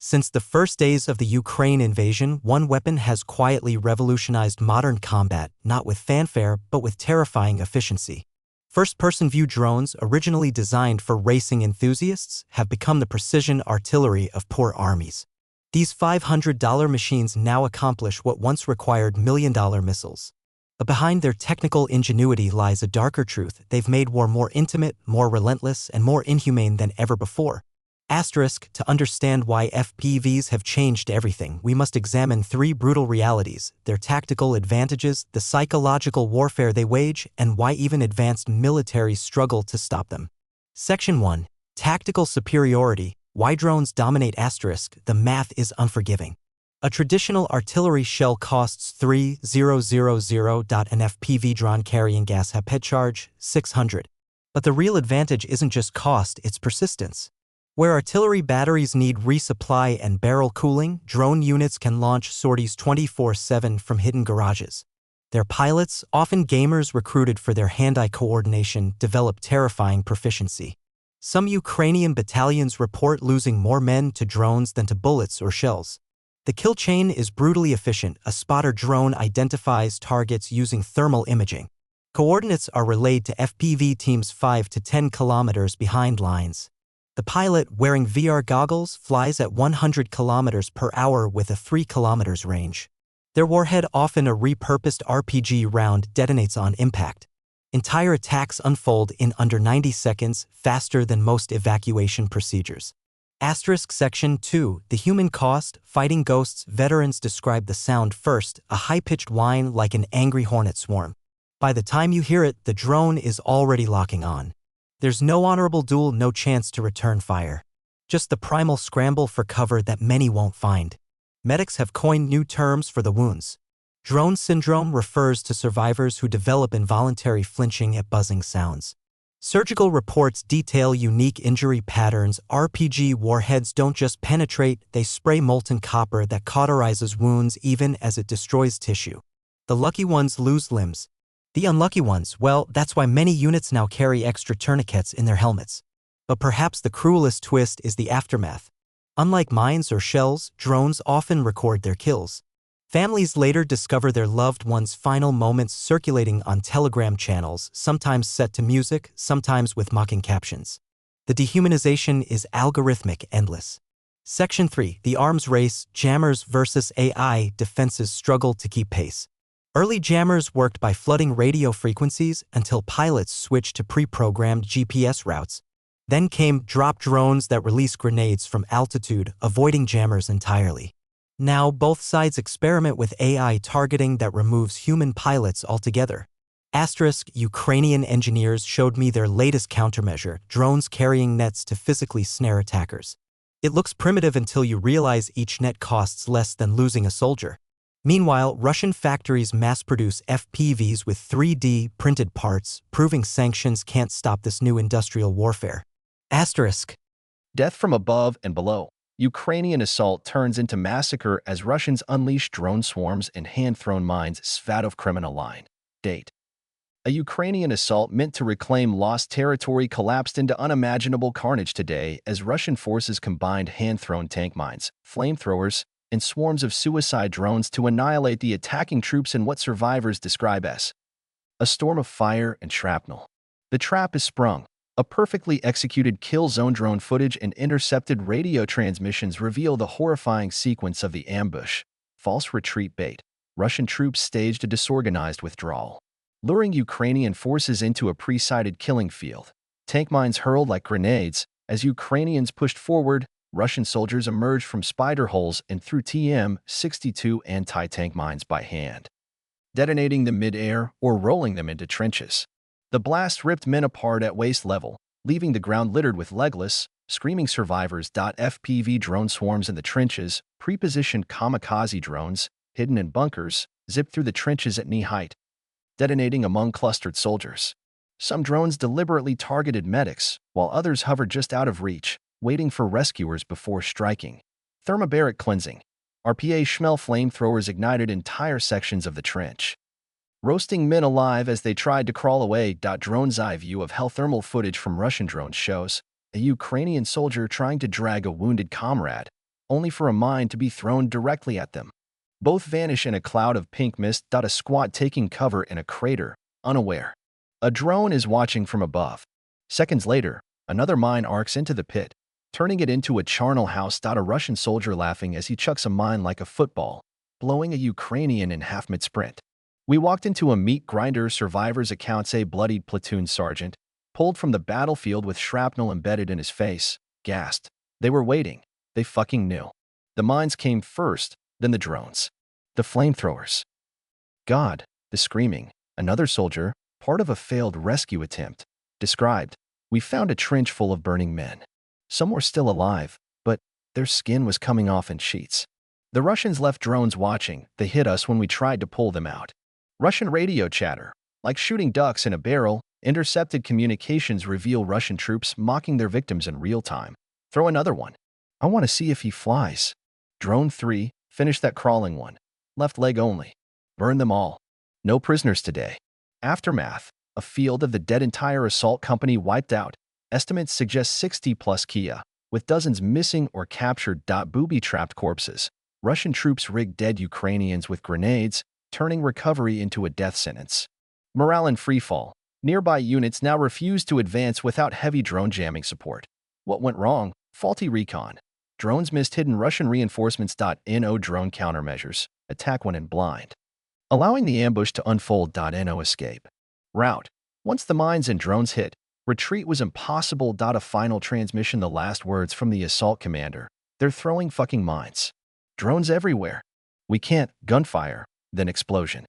Since the first days of the Ukraine invasion, one weapon has quietly revolutionized modern combat, not with fanfare, but with terrifying efficiency. First-person view drones, originally designed for racing enthusiasts, have become the precision artillery of poor armies. These $500 machines now accomplish what once required million-dollar missiles. But behind their technical ingenuity lies a darker truth: they've made war more intimate, more relentless, and more inhumane than ever before. To understand why FPVs have changed everything, we must examine three brutal realities: their tactical advantages, the psychological warfare they wage, and why even advanced militaries struggle to stop them. Section 1. Tactical superiority. Why drones dominate. The math is unforgiving. A traditional artillery shell costs $3,000, an FPV drone carrying gas head charge $600. But the real advantage isn't just cost, it's persistence. Where artillery batteries need resupply and barrel cooling, drone units can launch sorties 24/7 from hidden garages. Their pilots, often gamers recruited for their hand-eye coordination, develop terrifying proficiency. Some Ukrainian battalions report losing more men to drones than to bullets or shells. The kill chain is brutally efficient. A spotter drone identifies targets using thermal imaging. Coordinates are relayed to FPV teams 5 to 10 kilometers behind lines. The pilot, wearing VR goggles, flies at 100 kilometers per hour with a 3 kilometers range. Their warhead, often a repurposed RPG round, detonates on impact. Entire attacks unfold in under 90 seconds, faster than most evacuation procedures. Section 2. The human cost. Fighting ghosts. Veterans describe the sound first, a high-pitched whine like an angry hornet swarm. By the time you hear it, the drone is already locking on. There's no honorable duel, no chance to return fire. Just the primal scramble for cover that many won't find. Medics have coined new terms for the wounds. Drone syndrome refers to survivors who develop involuntary flinching at buzzing sounds. Surgical reports detail unique injury patterns. RPG warheads don't just penetrate, they spray molten copper that cauterizes wounds even as it destroys tissue. The lucky ones lose limbs. The unlucky ones, well, that's why many units now carry extra tourniquets in their helmets. But perhaps the cruelest twist is the aftermath. Unlike mines or shells, drones often record their kills. Families later discover their loved ones' final moments circulating on Telegram channels, sometimes set to music, sometimes with mocking captions. The dehumanization is algorithmic, endless. Section 3. The arms race. Jammers versus AI. Defenses struggle to keep pace. Early jammers worked by flooding radio frequencies until pilots switched to pre-programmed GPS routes. Then came drop drones that release grenades from altitude, avoiding jammers entirely. Now both sides experiment with AI targeting that removes human pilots altogether. Ukrainian engineers showed me their latest countermeasure: drones carrying nets to physically snare attackers. It looks primitive until you realize each net costs less than losing a soldier. Meanwhile, Russian factories mass-produce FPVs with 3D printed parts, proving sanctions can't stop this new industrial warfare. Death from above and below. Ukrainian assault turns into massacre as Russians unleash drone swarms and hand-thrown mines. Svatov criminal line. Date. A Ukrainian assault meant to reclaim lost territory collapsed into unimaginable carnage today as Russian forces combined hand-thrown tank mines, flamethrowers, and swarms of suicide drones to annihilate the attacking troops in what survivors describe as a storm of fire and shrapnel. The trap is sprung. A perfectly executed kill zone. Drone footage and intercepted radio transmissions reveal the horrifying sequence of the ambush. False retreat bait. Russian troops staged a disorganized withdrawal, luring Ukrainian forces into a pre-sighted killing field. Tank mines hurled like grenades. As Ukrainians pushed forward, Russian soldiers emerged from spider holes and threw TM-62 anti-tank mines by hand, detonating them mid-air or rolling them into trenches. The blast ripped men apart at waist level, leaving the ground littered with legless, screaming survivors. FPV drone swarms in the trenches, pre-positioned kamikaze drones, hidden in bunkers, zipped through the trenches at knee height, detonating among clustered soldiers. Some drones deliberately targeted medics, while others hovered just out of reach, waiting for rescuers before striking. Thermobaric cleansing. RPA Schmel flamethrowers ignited entire sections of the trench, roasting men alive as they tried to crawl away. Drone's eye view of hell. Thermal footage from Russian drones shows a Ukrainian soldier trying to drag a wounded comrade, only for a mine to be thrown directly at them. Both vanish in a cloud of pink mist. A squad taking cover in a crater, unaware. A drone is watching from above. Seconds later, another mine arcs into the pit, turning it into a charnel house. A Russian soldier laughing as he chucks a mine like a football, blowing a Ukrainian in half mid-sprint. We walked into a meat grinder. Survivors accounts. A bloodied platoon sergeant, pulled from the battlefield with shrapnel embedded in his face, gasped. They were waiting. They fucking knew. The mines came first, then the drones. The flamethrowers. God, the screaming. Another soldier, part of a failed rescue attempt, described, "We found a trench full of burning men. Some were still alive, but their skin was coming off in sheets. The Russians left drones watching. They hit us when we tried to pull them out." Russian radio chatter, like shooting ducks in a barrel. Intercepted communications reveal Russian troops mocking their victims in real time. Throw another one. I want to see if he flies. Drone 3, finish that crawling one. Left leg only. Burn them all. No prisoners today. Aftermath, a field of the dead. Entire assault company wiped out. Estimates suggest 60 plus Kia, with dozens missing or captured. Booby-trapped corpses. Russian troops rigged dead Ukrainians with grenades, turning recovery into a death sentence. Morale in freefall. Nearby units now refuse to advance without heavy drone jamming support. What went wrong? Faulty recon. Drones missed hidden Russian reinforcements. No drone countermeasures. Attack when in blind, allowing the ambush to unfold. No escape route. Once the mines and drones hit, retreat was impossible. A final transmission. The last words from the assault commander. They're throwing fucking mines. Drones everywhere. We can't. Gunfire. Then explosion.